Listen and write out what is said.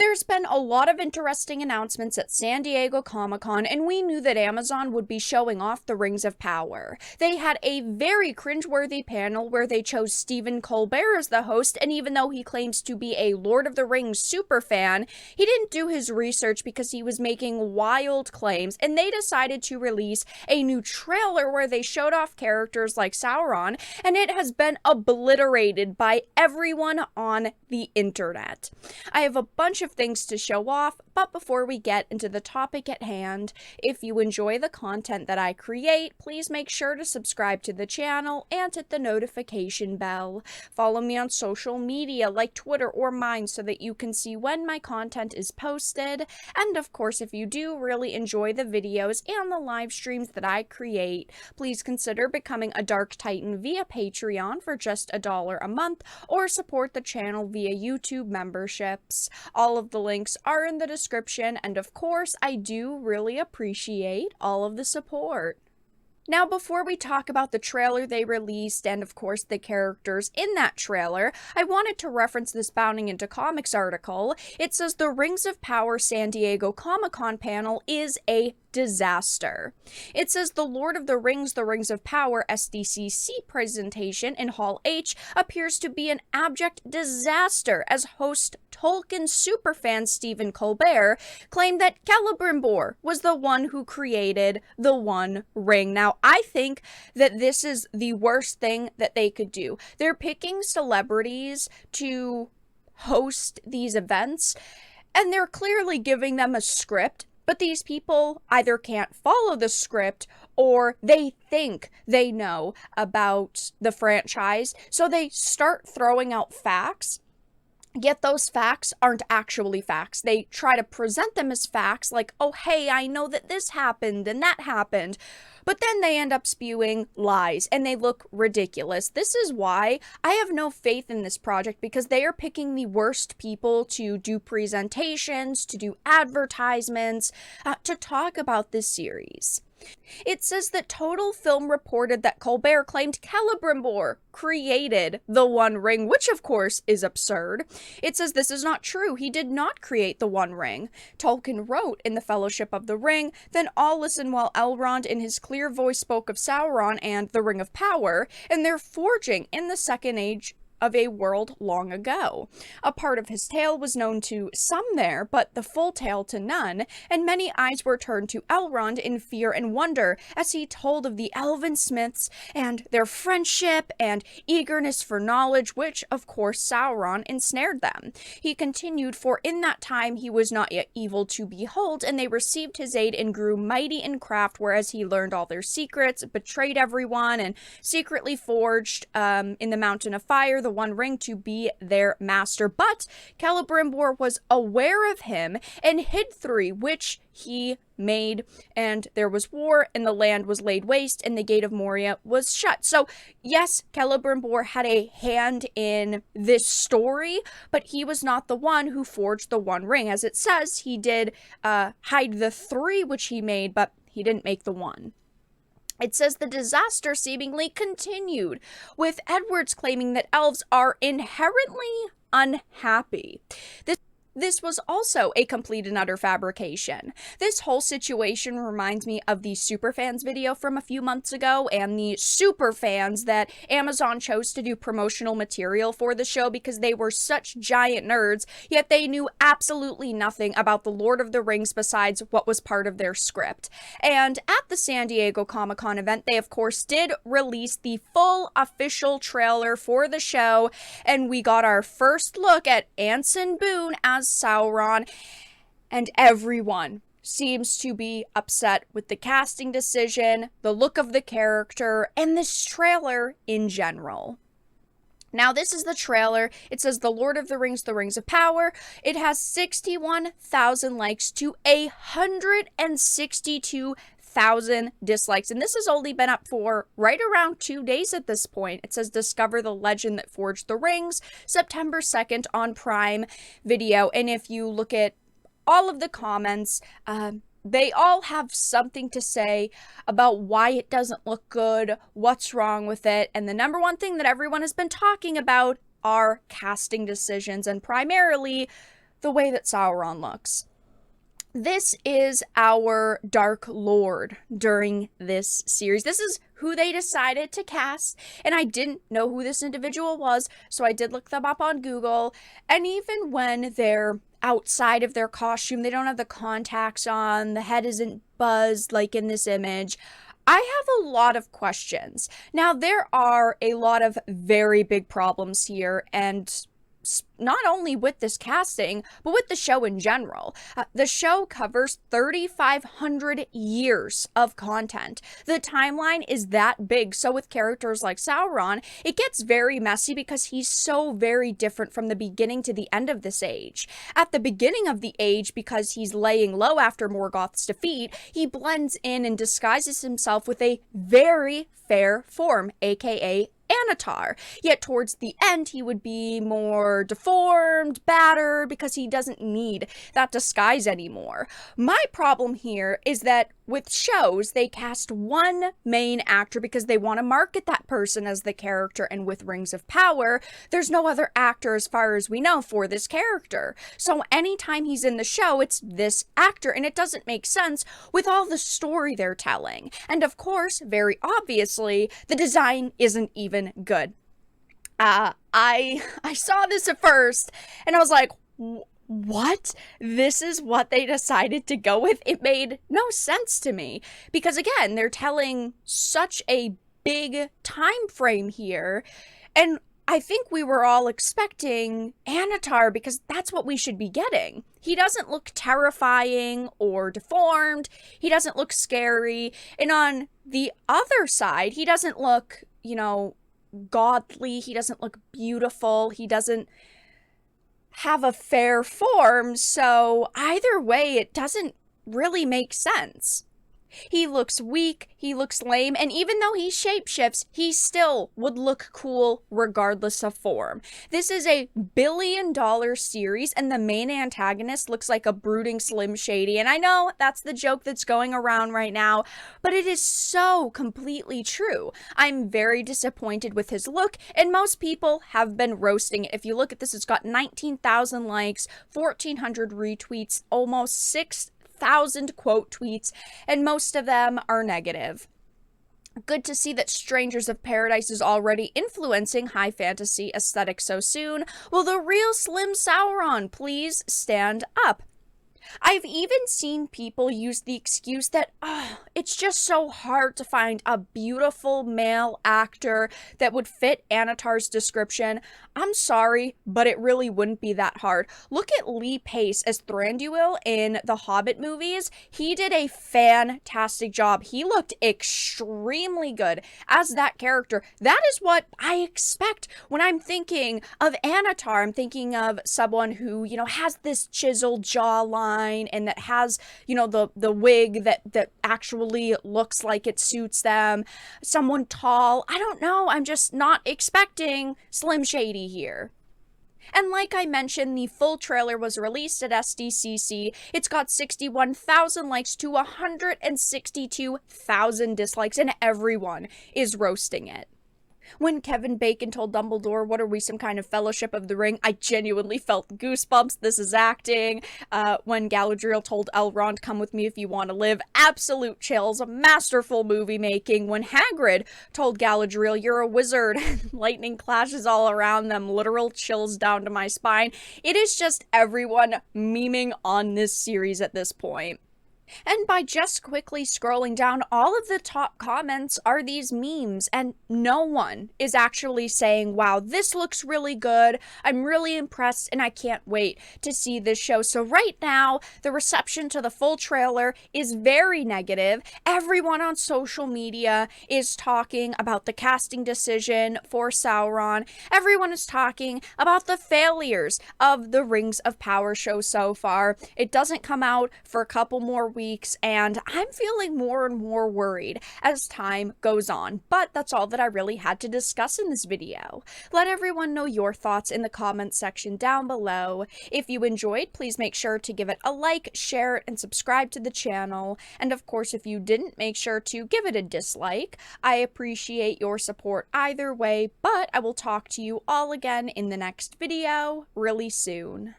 There's been a lot of interesting announcements at San Diego Comic-Con, and we knew that Amazon would be showing off the Rings of Power. They had a very cringeworthy panel where they chose Stephen Colbert as the host, and even though he claims to be a Lord of the Rings superfan, he didn't do his research because he was making wild claims, and they decided to release a new trailer where they showed off characters like Sauron, and it has been obliterated by everyone on the internet. I have a bunch of things to show off, but before we get into the topic at hand, if you enjoy the content that I create, please make sure to subscribe to the channel and hit the notification bell. Follow me on social media like Twitter or mine so that you can see when my content is posted. And of course, if you do really enjoy the videos and the live streams that I create, please consider becoming a Dark Titan via Patreon for just $1 a month, or support the channel via YouTube memberships. All of the links are in the description, and of course, I do really appreciate all of the support. Now, before we talk about the trailer they released and, of course, the characters in that trailer, I wanted to reference this Bounding Into Comics article. It says the Rings of Power San Diego Comic-Con panel is a disaster. It says the Lord of the Rings of Power SDCC presentation in Hall H appears to be an abject disaster, as host Tolkien superfan Stephen Colbert claimed that Celebrimbor was the one who created the One Ring. Now, I think that this is the worst thing that they could do. They're picking celebrities to host these events, and they're clearly giving them a script. But these people either can't follow the script or they think they know about the franchise, so they start throwing out facts. Yet those facts aren't actually facts. They try to present them as facts, like, oh, hey, I know that this happened and that happened. But then they end up spewing lies, and they look ridiculous. This is why I have no faith in this project, because they are picking the worst people to do presentations, to do advertisements, to talk about this series. It says that Total Film reported that Colbert claimed Celebrimbor created the One Ring, which of course is absurd. It says this is not true. He did not create the One Ring. Tolkien wrote in The Fellowship of the Ring, then all listen while Elrond in his clear voice spoke of Sauron and the Ring of Power, and their forging in the Second Age of a world long ago. A part of his tale was known to some there, but the full tale to none, and many eyes were turned to Elrond in fear and wonder as he told of the elven smiths and their friendship and eagerness for knowledge, which, of course, Sauron ensnared them. He continued, for in that time he was not yet evil to behold, and they received his aid and grew mighty in craft, whereas he learned all their secrets, betrayed everyone, and secretly forged in the Mountain of Fire the One Ring to be their master. But Celebrimbor was aware of him and hid three, which he made, and there was war, and the land was laid waste, and the gate of Moria was shut. So, yes, Celebrimbor had a hand in this story, but he was not the one who forged the One Ring. As it says, he did hide the three which he made, but he didn't make the one. It says the disaster seemingly continued, with Edwards claiming that elves are inherently unhappy. This was also a complete and utter fabrication. This whole situation reminds me of the Superfans video from a few months ago, and the Superfans that Amazon chose to do promotional material for the show because they were such giant nerds, yet they knew absolutely nothing about the Lord of the Rings besides what was part of their script. And at the San Diego Comic-Con event, they of course did release the full official trailer for the show, and we got our first look at Anson Boone as Sauron, and everyone seems to be upset with the casting decision, the look of the character, and this trailer in general. Now, this is the trailer. It says the Lord of the Rings of Power. It has 61,000 likes to 162,000 dislikes, and this has only been up for right around 2 days at this point. It says discover the legend that forged the rings, September 2nd on Prime Video. And if you look at all of the comments, they all have something to say about why it doesn't look good, what's wrong with it, and the number one thing that everyone has been talking about are casting decisions, and primarily the way that Sauron looks. This is our Dark Lord during this series. This is who they decided to cast, and I didn't know who this individual was, so I did look them up on Google. And even when they're outside of their costume, they don't have the contacts on, the head isn't buzzed like in this image, I have a lot of questions. Now, there are a lot of very big problems here, and not only with this casting, but with the show in general. The show covers 3,500 years of content. The timeline is that big, so with characters like Sauron, it gets very messy because he's so very different from the beginning to the end of this age. At the beginning of the age, because he's laying low after Morgoth's defeat, he blends in and disguises himself with a very fair form, aka Anatar. Yet towards the end, he would be more deformed, battered, because he doesn't need that disguise anymore. My problem here is that with shows, they cast one main actor because they want to market that person as the character, and with Rings of Power, there's no other actor as far as we know for this character. So anytime he's in the show, it's this actor, and it doesn't make sense with all the story they're telling. And of course, very obviously, the design isn't even good. I saw this at first, and I was like, what? This is what they decided to go with? It made no sense to me. Because again, they're telling such a big time frame here. And I think we were all expecting Anatar because that's what we should be getting. He doesn't look terrifying or deformed. He doesn't look scary. And on the other side, he doesn't look, godly. He doesn't look beautiful. He doesn't have a fair form, so either way, it doesn't really make sense. He looks weak, he looks lame, and even though he shapeshifts, he still would look cool regardless of form. This is a billion-dollar series, and the main antagonist looks like a brooding Slim Shady, and I know that's the joke that's going around right now, but it is so completely true. I'm very disappointed with his look, and most people have been roasting it. If you look at this, it's got 19,000 likes, 1,400 retweets, almost 6,000 quote tweets, and most of them are negative. Good to see that Strangers of Paradise is already influencing high fantasy aesthetic so soon. Will the real Slim Sauron please stand up? I've even seen people use the excuse that, it's just so hard to find a beautiful male actor that would fit Anatar's description. I'm sorry, but it really wouldn't be that hard. Look at Lee Pace as Thranduil in the Hobbit movies. He did a fantastic job. He looked extremely good as that character. That is what I expect when I'm thinking of Anatar. I'm thinking of someone who, has this chiseled jawline, and that has, the wig that actually looks like it suits them. Someone tall. I don't know. I'm just not expecting Slim Shady here. And like I mentioned, the full trailer was released at SDCC. It's got 61,000 likes to 162,000 dislikes, and everyone is roasting it. When Kevin Bacon told Dumbledore, "What are we, some kind of Fellowship of the Ring?" I genuinely felt goosebumps. This is acting. When Galadriel told Elrond, "Come with me if you want to live," absolute chills. Masterful movie making. When Hagrid told Galadriel, "You're a wizard," lightning clashes all around them. Literal chills down to my spine. It is just everyone memeing on this series at this point. And by just quickly scrolling down, all of the top comments are these memes, and no one is actually saying, wow, this looks really good, I'm really impressed, and I can't wait to see this show. So right now, the reception to the full trailer is very negative. Everyone on social media is talking about the casting decision for Sauron. Everyone is talking about the failures of the Rings of Power show so far. It doesn't come out for a couple more weeks, and I'm feeling more and more worried as time goes on. But that's all that I really had to discuss in this video. Let everyone know your thoughts in the comments section down below. If you enjoyed, please make sure to give it a like, share it, and subscribe to the channel. And of course, if you didn't, make sure to give it a dislike. I appreciate your support either way, but I will talk to you all again in the next video really soon.